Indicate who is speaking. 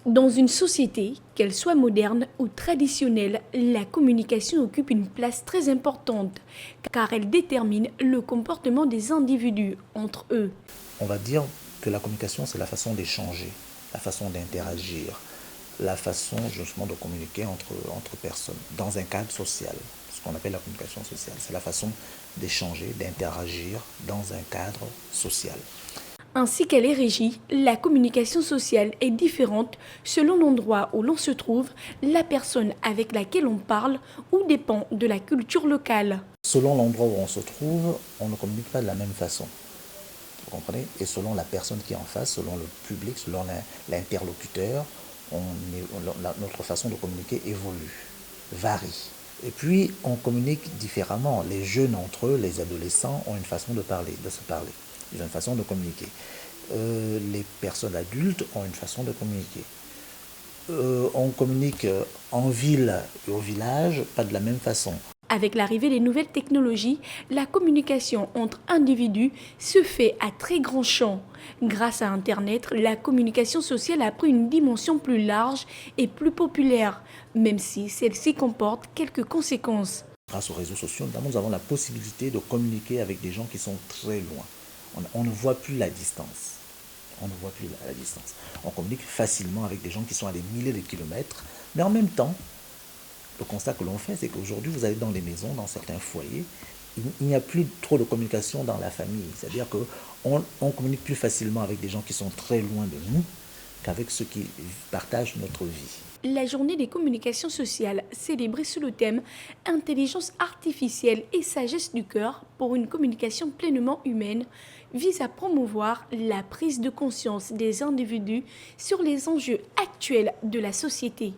Speaker 1: Dans une société, qu'elle soit moderne ou traditionnelle, la communication occupe une place très importante car elle détermine le comportement des individus entre eux.
Speaker 2: On va dire que la communication, c'est la façon d'échanger, la façon d'interagir, la façon justement de communiquer entre personnes dans un cadre social. Ce qu'on appelle la communication sociale, c'est la façon d'échanger, d'interagir dans un cadre social.
Speaker 1: Ainsi qu'elle est régie, la communication sociale est différente selon l'endroit où l'on se trouve, la personne avec laquelle on parle ou dépend de la culture locale.
Speaker 2: Selon l'endroit où on se trouve, on ne communique pas de la même façon. Vous comprenez? Et selon la personne qui est en face, selon le public, selon l'interlocuteur, notre façon de communiquer évolue, varie. Et puis, on communique différemment. Les jeunes entre eux, les adolescents, ont une façon de parler, de se parler. Ils ont une façon de communiquer. Les personnes adultes ont une façon de communiquer. On communique en ville et au village, pas de la même façon.
Speaker 1: Avec l'arrivée des nouvelles technologies, la communication entre individus se fait à très grand champ. Grâce à Internet, la communication sociale a pris une dimension plus large et plus populaire, même si celle-ci comporte quelques conséquences.
Speaker 2: Grâce aux réseaux sociaux, notamment, nous avons la possibilité de communiquer avec des gens qui sont très loin. On ne voit plus la distance. On ne voit plus la distance. On communique facilement avec des gens qui sont à des milliers de kilomètres, mais en même temps, le constat que l'on fait, c'est qu'aujourd'hui, vous allez dans les maisons, dans certains foyers, il n'y a plus trop de communication dans la famille. C'est-à-dire qu'on communique plus facilement avec des gens qui sont très loin de nous qu'avec ceux qui partagent notre vie.
Speaker 1: La journée des communications sociales, célébrée sous le thème Intelligence artificielle et sagesse du cœur pour une communication pleinement humaine, vise à promouvoir la prise de conscience des individus sur les enjeux actuels de la société.